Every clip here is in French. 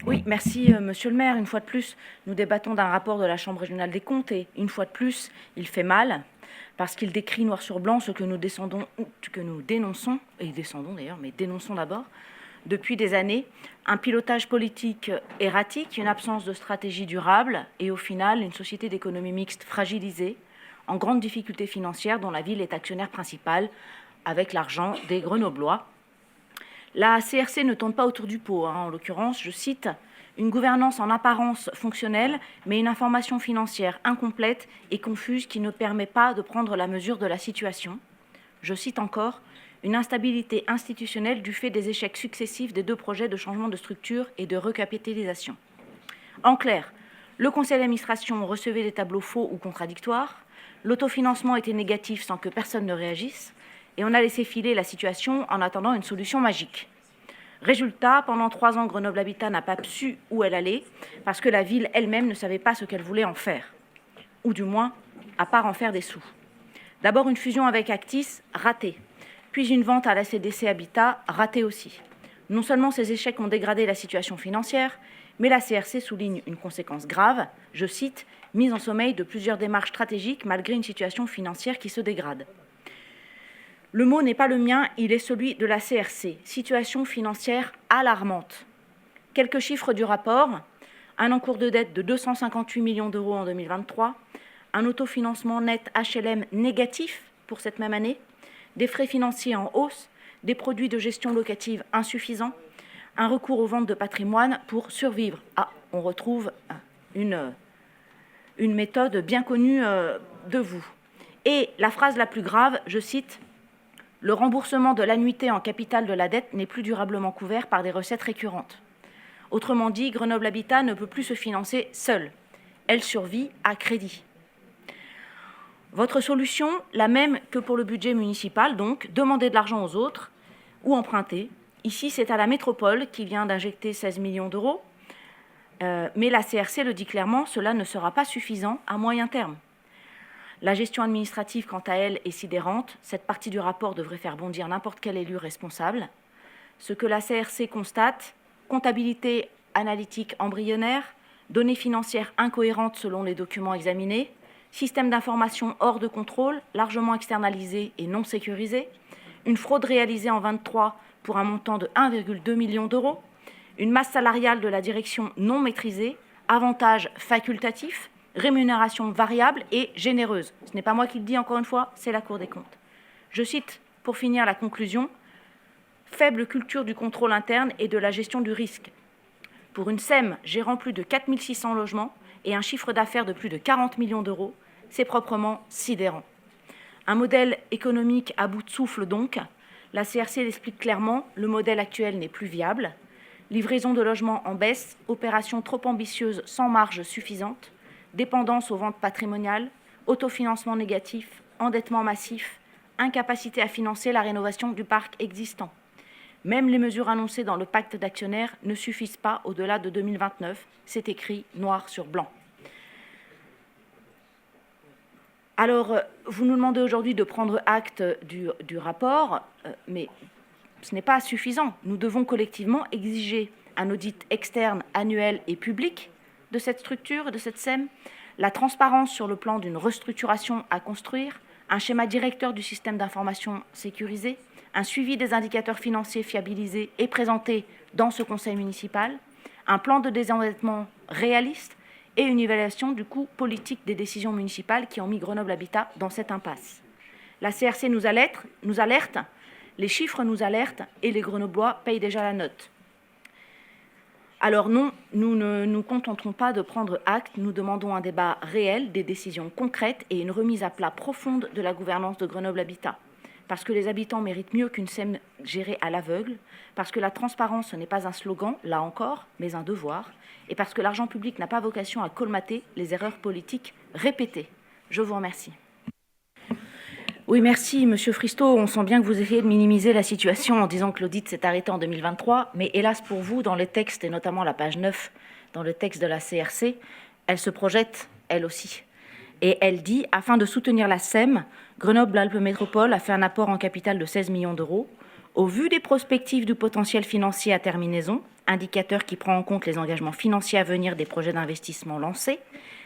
Oui, merci Monsieur le maire. Une fois de plus, nous débattons d'un rapport de la Chambre régionale des comptes et une fois de plus, il fait mal parce qu'il décrit noir sur blanc ce que nous dénonçons, et descendons d'ailleurs, mais dénonçons d'abord, depuis des années, un pilotage politique erratique, une absence de stratégie durable et au final, une société d'économie mixte fragilisée, en grande difficulté financière dont la ville est actionnaire principal avec l'argent des Grenoblois. La CRC ne tourne pas autour du pot, en l'occurrence, je cite, « une gouvernance en apparence fonctionnelle, mais une information financière incomplète et confuse qui ne permet pas de prendre la mesure de la situation ». Je cite encore, « une instabilité institutionnelle du fait des échecs successifs des 2 projets de changement de structure et de recapitalisation ». En clair, le conseil d'administration recevait des tableaux faux ou contradictoires, l'autofinancement était négatif sans que personne ne réagisse, et on a laissé filer la situation en attendant une solution magique. Résultat, pendant 3 ans, Grenoble Habitat n'a pas su où elle allait, parce que la ville elle-même ne savait pas ce qu'elle voulait en faire, ou du moins, à part en faire des sous. D'abord une fusion avec Actis, ratée, puis une vente à la CDC Habitat, ratée aussi. Non seulement ces échecs ont dégradé la situation financière, mais la CRC souligne une conséquence grave, je cite, « mise en sommeil de plusieurs démarches stratégiques malgré une situation financière qui se dégrade ». Le mot n'est pas le mien, il est celui de la CRC. Situation financière alarmante. Quelques chiffres du rapport. Un encours de dette de 258 millions d'euros en 2023. Un autofinancement net HLM négatif pour cette même année. Des frais financiers en hausse. Des produits de gestion locative insuffisants. Un recours aux ventes de patrimoine pour survivre. Ah, on retrouve une méthode bien connue de vous. Et la phrase la plus grave, je cite, « Le remboursement de l'annuité en capital de la dette n'est plus durablement couvert par des recettes récurrentes. » Autrement dit, Grenoble Habitat ne peut plus se financer seule. Elle survit à crédit. Votre solution, la même que pour le budget municipal, donc, demander de l'argent aux autres ou emprunter. Ici, c'est à la métropole qui vient d'injecter 16 millions d'euros. Mais la CRC le dit clairement, cela ne sera pas suffisant à moyen terme. La gestion administrative, quant à elle, est sidérante. Cette partie du rapport devrait faire bondir n'importe quel élu responsable. Ce que la CRC constate, comptabilité analytique embryonnaire, données financières incohérentes selon les documents examinés, système d'information hors de contrôle, largement externalisé et non sécurisé, une fraude réalisée en 2023 pour un montant de 1,2 million d'euros, une masse salariale de la direction non maîtrisée, avantages facultatifs, rémunération variable et généreuse. Ce n'est pas moi qui le dis, encore une fois, c'est la Cour des comptes. Je cite, pour finir, la conclusion, « faible culture du contrôle interne et de la gestion du risque. Pour une SEM gérant plus de 4 600 logements et un chiffre d'affaires de plus de 40 millions d'euros, c'est proprement sidérant. » Un modèle économique à bout de souffle donc. La CRC l'explique clairement, le modèle actuel n'est plus viable. Livraison de logements en baisse, opération trop ambitieuse sans marge suffisante, dépendance aux ventes patrimoniales, autofinancement négatif, endettement massif, incapacité à financer la rénovation du parc existant. Même les mesures annoncées dans le pacte d'actionnaires ne suffisent pas au-delà de 2029. C'est écrit noir sur blanc. Alors, vous nous demandez aujourd'hui de prendre acte du rapport, mais ce n'est pas suffisant. Nous devons collectivement exiger un audit externe annuel et public de cette structure, de cette SEM, la transparence sur le plan d'une restructuration à construire, un schéma directeur du système d'information sécurisé, un suivi des indicateurs financiers fiabilisés et présentés dans ce conseil municipal, un plan de désendettement réaliste et une évaluation du coût politique des décisions municipales qui ont mis Grenoble Habitat dans cette impasse. La CRC nous alerte, les chiffres nous alertent et les Grenoblois payent déjà la note. Alors non, nous ne nous contenterons pas de prendre acte, nous demandons un débat réel, des décisions concrètes et une remise à plat profonde de la gouvernance de Grenoble Habitat. Parce que les habitants méritent mieux qu'une SEM gérée à l'aveugle, parce que la transparence ce n'est pas un slogan, là encore, mais un devoir, et parce que l'argent public n'a pas vocation à colmater les erreurs politiques répétées. Je vous remercie. Oui, merci, Monsieur Fristo. On sent bien que vous essayez de minimiser la situation en disant que l'audit s'est arrêté en 2023, mais hélas pour vous, dans les textes, et notamment la page 9, dans le texte de la CRC, elle se projette, elle aussi. Et elle dit, afin de soutenir la SEM, Grenoble-Alpes Métropole a fait un apport en capital de 16 millions d'euros. Au vu des prospectives du potentiel financier à terminaison, indicateur qui prend en compte les engagements financiers à venir des projets d'investissement lancés,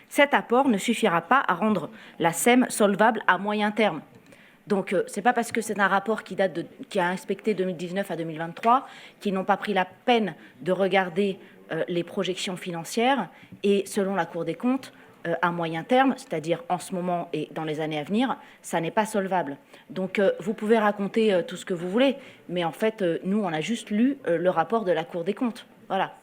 cet apport ne suffira pas à rendre la SEM solvable à moyen terme. Donc, ce n'est pas parce que c'est un rapport qui a inspecté 2019 à 2023 qu'ils n'ont pas pris la peine de regarder les projections financières et, selon la Cour des comptes, à moyen terme, c'est-à-dire en ce moment et dans les années à venir, ça n'est pas solvable. Donc, vous pouvez raconter tout ce que vous voulez, mais en fait, nous, on a juste lu le rapport de la Cour des comptes. Voilà.